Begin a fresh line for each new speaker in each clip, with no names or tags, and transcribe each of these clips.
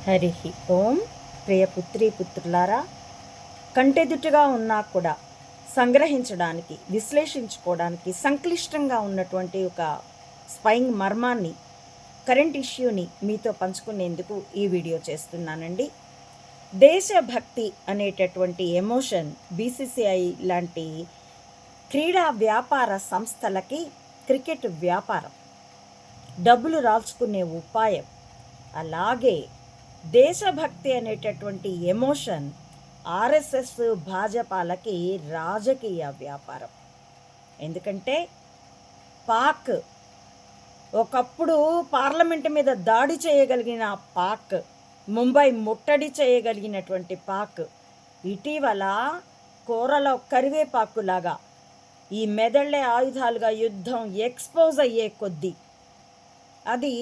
హరి ఓం. ప్రియ పుత్రి పుత్రులారా, కంటెదుటుగా ఉన్నా కూడా సంగ్రహించడానికి, విశ్లేషించుకోవడానికి సంక్లిష్టంగా ఉన్నటువంటి ఒక స్పైయింగ్ మర్మాన్ని, కరెంట్ ఇష్యూని మీతో పంచుకునేందుకు ఈ వీడియో చేస్తున్నానండి. దేశభక్తి అనేటటువంటి ఎమోషన్ బీసీసీఐ లాంటి క్రీడా వ్యాపార సంస్థలకి క్రికెట్ వ్యాపారం, డబ్బులు రాల్చుకునే ఉపాయం. అలాగే దేశభక్తి అనేటటువంటి ఎమోషన్ ఆర్ఎస్ఎస్ భాజపాలకి రాజకీయ వ్యాపారం. ఎందుకంటే పాక్ ఒకప్పుడు పార్లమెంటు మీద దాడి చేయగలిగిన పాక్, ముంబై ముట్టడి చేయగలిగినటువంటి పాక్, ఇటీవల కూరలో కరివేపాకులాగా ఈ మెదళ్లే ఆయుధాలుగా యుద్ధం ఎక్స్పోజ్ అయ్యే కొద్దీ అది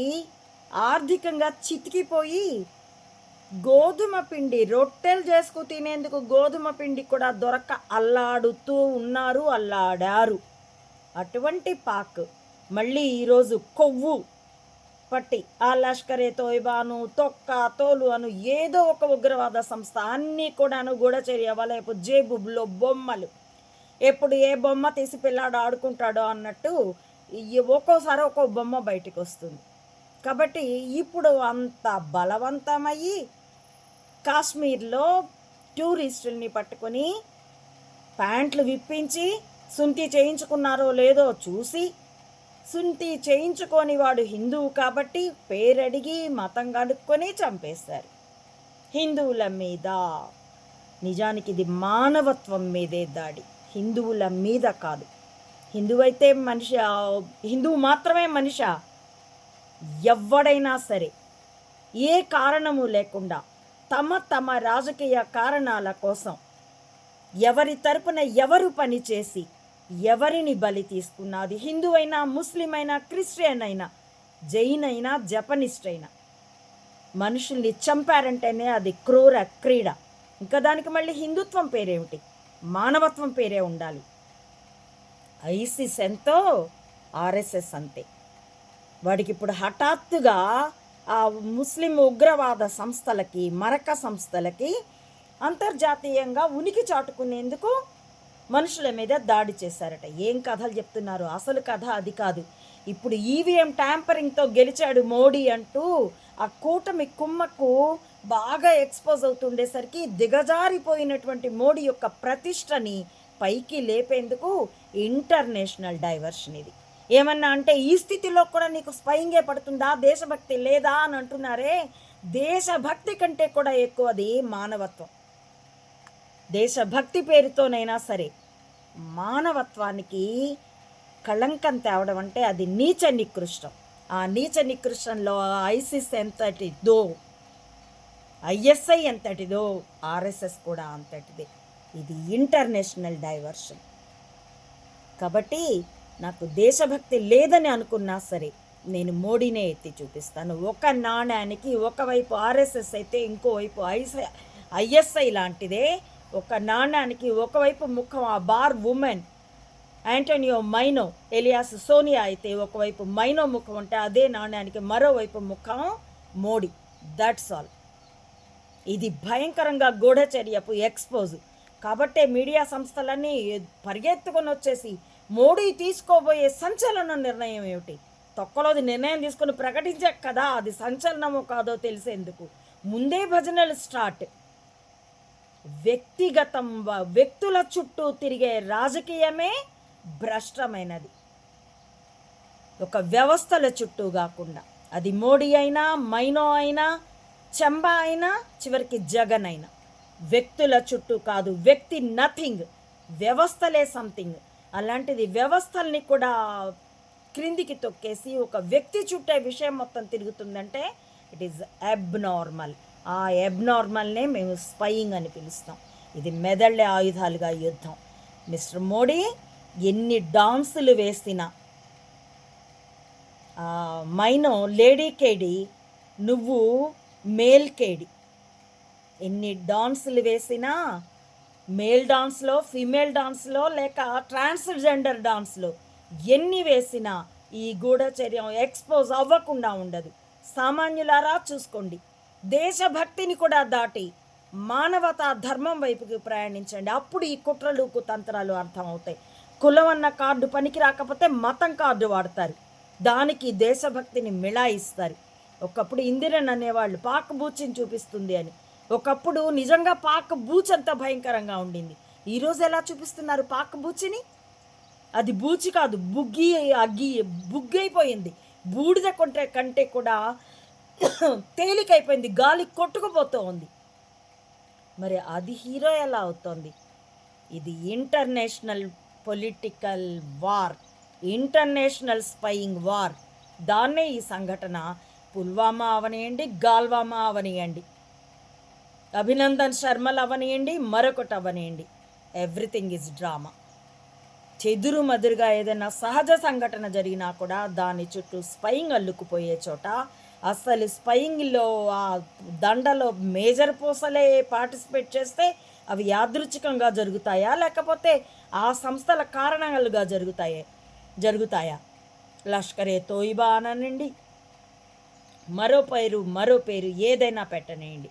ఆర్థికంగా చితికిపోయి గోధుమ పిండి, రొట్టెలు చేసుకు తినేందుకు గోధుమ పిండి కూడా దొరక్క అల్లాడుతూ ఉన్నారు, అల్లాడారు. అటువంటి పాక్ మళ్ళీ ఈరోజు కొవ్వు పట్టి ఆ లష్కరే తోయిబాను, తొక్క, తోలు అను ఏదో ఒక ఉగ్రవాద సంస్థ, అన్నీ కూడాను గూఢచర్య వలయపు జేబులో బొమ్మలు, ఎప్పుడు ఏ బొమ్మ తీసి పిల్లాడు ఆడుకుంటాడో అన్నట్టు ఒక్కోసారి ఒక్కో బొమ్మ బయటకు వస్తుంది. కాబట్టి ఇప్పుడు అంత బలవంతమయ్యి కాశ్మీర్లో టూరిస్టుల్ని పట్టుకొని ప్యాంట్లు విప్పించి సుంతి చేయించుకున్నారో లేదో చూసి, సుంతి చేయించుకొని వాడు హిందువు కాబట్టి పేరడిగి మతం కనుక్కొని చంపేశారు హిందువుల మీద. నిజానికి ఇది మానవత్వం మీదే దాడి, హిందువుల మీద కాదు. హిందువైతే మనిషి, హిందువు మాత్రమే మనిషా? ఎవడైనా సరే ఏ కారణము లేకుండా తమ రాజకీయ కారణాల కోసం ఎవరి తరపున ఎవరు పనిచేసి ఎవరిని బలి తీసుకున్నది, హిందూ అయినా, ముస్లిం అయినా, క్రిస్టియన్ అయినా, జైన్ అయినా, జపనిస్ట్ అయినా, మనుషుల్ని చంపారంటేనే అది క్రూర క్రీడ. ఇంకా దానికి మళ్ళీ హిందుత్వం పేరేమిటి? మానవత్వం పేరే ఉండాలి. ఐసిస్ ఎంతో ఆర్ఎస్ఎస్ అంతే. వాడికి ఇప్పుడు హఠాత్తుగా ఆ ముస్లిం ఉగ్రవాద సంస్థలకి, మరక సంస్థలకి అంతర్జాతీయంగా ఉనికి చాటుకునేందుకు మనుషుల మీద దాడి చేశారట. ఏం కథలు చెప్తున్నారు? అసలు కథ అది కాదు. ఇప్పుడు ఈవీఎం ట్యాంపరింగ్తో గెలిచాడు మోడీ అంటూ ఆ కూటమి కుమ్మకు బాగా ఎక్స్పోజ్ అవుతుండేసరికి దిగజారిపోయినటువంటి మోడీ యొక్క ప్రతిష్టని పైకి లేపేందుకు ఇంటర్నేషనల్ డైవర్షన్ ఇది. ఏమన్నా అంటే ఈ స్థితిలో కూడా నీకు స్పైయింగే పడుతుందా, దేశభక్తి లేదా అని అంటున్నారే. దేశభక్తి కంటే కూడా ఎక్కువది మానవత్వం. దేశభక్తి పేరుతోనైనా సరే మానవత్వానికి కళంకం తేవడం అంటే అది నీచ నికృష్టం. ఆ నీచ నికృష్టంలో ఐసిస్ ఎంతటిదో, ఐఎస్ఐ ఎంతటిదో, ఆర్ఎస్ఎస్ కూడా అంతటిదే. ఇది ఇంటర్నేషనల్ డైవర్షన్. కాబట్టి నాకు దేశభక్తి లేదని అనుకున్నా సరే నేను మోడీనే ఎత్తి చూపిస్తాను. ఒక నాణ్యానికి ఒకవైపు ఆర్ఎస్ఎస్ అయితే ఇంకోవైపు ఐఎస్ఐ లాంటిదే. ఒక నాణ్యానికి ఒకవైపు ముఖం ఆ bar women Antonio Maino alias Sonia అయితే ఒకవైపు మైనో ముఖం ఉంటే అదే నాణ్యానికి మరోవైపు ముఖం మోడీ. That's all. ఇది భయంకరంగా గూఢచర్యపు ఎక్స్పోజ్. కాబట్టే మీడియా సంస్థలన్నీ పరిగెత్తుకొని వచ్చేసి మోడీ తీసుకోబోయే సంచలన నిర్ణయం ఏమిటి, తొక్కలోది నిర్ణయం తీసుకుని ప్రకటించాక కదా అది సంచలనమో కాదో తెలిసేందుకు ముందే భజనలు స్టార్ట్. వ్యక్తుల చుట్టూ తిరిగే రాజకీయమే భ్రష్టమైనది, ఒక వ్యవస్థల చుట్టూ కాకుండా. అది మోడీ అయినా, మైనో అయినా, చంబా అయినా, చివరికి జగన్ అయినా. వ్యక్తుల చుట్టూ కాదు, వ్యక్తి నథింగ్, వ్యవస్థలే సంథింగ్. అలాంటిది వ్యవస్థల్ని కూడా క్రిందికి తొక్కేసి ఒక వ్యక్తి చుట్టే విషయం మొత్తం తిరుగుతుందంటే ఇట్ ఈజ్ అబ్నార్మల్. ఆ అబ్నార్మల్నే మేము స్పైయింగ్ అని పిలుస్తాం. ఇది మెదళ్ళే ఆయుధాలుగా యుద్ధం. మిస్టర్ మోడీ ఎన్ని డాన్సులు వేసినా, మైనో లేడీ కేడి, నువ్వు మేల్ కేడి. ఎన్ని డాన్సులు వేసినా, మేల్ డాన్స్లో, ఫీమేల్ డాన్స్లో, లేక ట్రాన్స్జెండర్ డాన్స్లో ఎన్ని వేసినా ఈ గూఢచర్యం ఎక్స్పోజ్ అవ్వకుండా ఉండదు. సామాన్యులారా చూసుకోండి. దేశభక్తిని కూడా దాటి మానవతా ధర్మం వైపుకి ప్రయాణించండి. అప్పుడు ఈ కుట్రలు కుతంత్రాలు అర్థమవుతాయి. కులం అన్న కార్డు పనికి రాకపోతే మతం కార్డు వాడతారు, దానికి దేశభక్తిని మిళాయిస్తారు. ఒకప్పుడు ఇందిరన్ అనేవాళ్ళు పాక్ బూచిని చూపిస్తుంది అని. ఒకప్పుడు నిజంగా పాక్ బూచ్ అంత భయంకరంగా ఉండింది. ఈరోజు ఎలా చూపిస్తున్నారు పాక్ బూచిని? అది బూచి కాదు, బుగ్గైపోయింది. బూడిద కంటే కూడా తేలికైపోయింది, గాలి కొట్టుకుపోతూ ఉంది. మరి అది హీరో ఎలా అవుతోంది? ఇది international political war, international spying war. దాన్నే ఈ సంఘటన పుల్వామా అవనియండి, గాల్వామా అవనియండి, అభినందన్ శర్మలు అవనియండి, మరొకటి అవనియండి, ఎవ్రీథింగ్ ఈజ్ డ్రామా. చెదురు మదురుగా ఏదైనా సహజ సంఘటన జరిగినా కూడా దాని చుట్టూ స్పైయింగ్ అల్లుకుపోయే చోట అసలు స్పైయింగ్లో ఆ దండలో మేజర్ పూసలే పార్టిసిపేట్ చేస్తే అవి యాదృచ్ఛికంగా జరుగుతాయా, లేకపోతే ఆ సంస్థల కారణాలుగా జరుగుతాయా? లష్కరే తోయిబా అననండి, మరో పేరు ఏదైనా పెట్టనేయండి,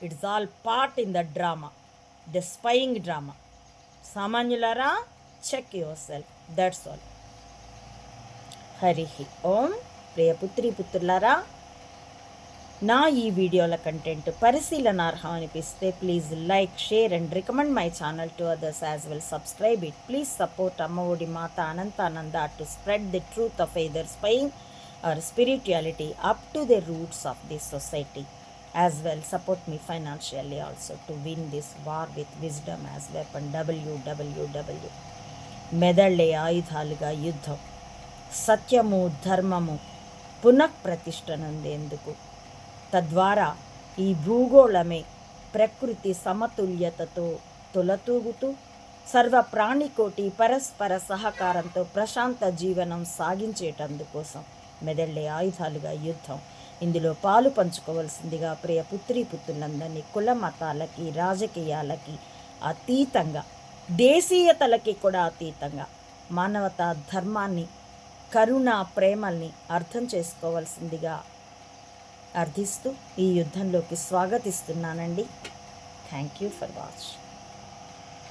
it's all part in the drama, the spying drama. సామాన్యులారా, check yourself, that's all. Hari Om. ప్రియపుత్రి పుత్రులారా, నా ఈ వీడియోల కంటెంట్ పరిశీలనార్హం అనిపిస్తే please like, share and recommend my channel to others as well. Subscribe it. Please support Ammaodi Mata Anantananda to spread the truth of either spying or spirituality up to the roots of this society. As well, support me financially also to win this war with wisdom as weapon. www. మెదళ్ళే ఆయుధాలుగా యుద్ధం, సత్యము ధర్మము పునఃప్రతిష్ఠనందేందుకు. తద్వారా ఈ భూగోళమే ప్రకృతి సమతుల్యతతో తులతూగుతూ సర్వ ప్రాణికోటి పరస్పర సహకారంతో ప్రశాంత జీవనం సాగించేటందుకోసం మెదళ్ళే ఆయుధాలుగా యుద్ధం. ఇందులో పాలు పంచుకోవలసిందిగా ప్రియ పుత్రులందరినీ కుల మతాలకి రాజకీయాలకి అతీతంగా, దేశీయతలకి కూడా అతీతంగా మానవతా ధర్మాన్ని, కరుణ, ప్రేమల్ని అర్థం చేసుకోవాల్సిందిగా అర్థిస్తూ ఈ యుద్ధంలోకి స్వాగతిస్తున్నానండి. Thank you for watching.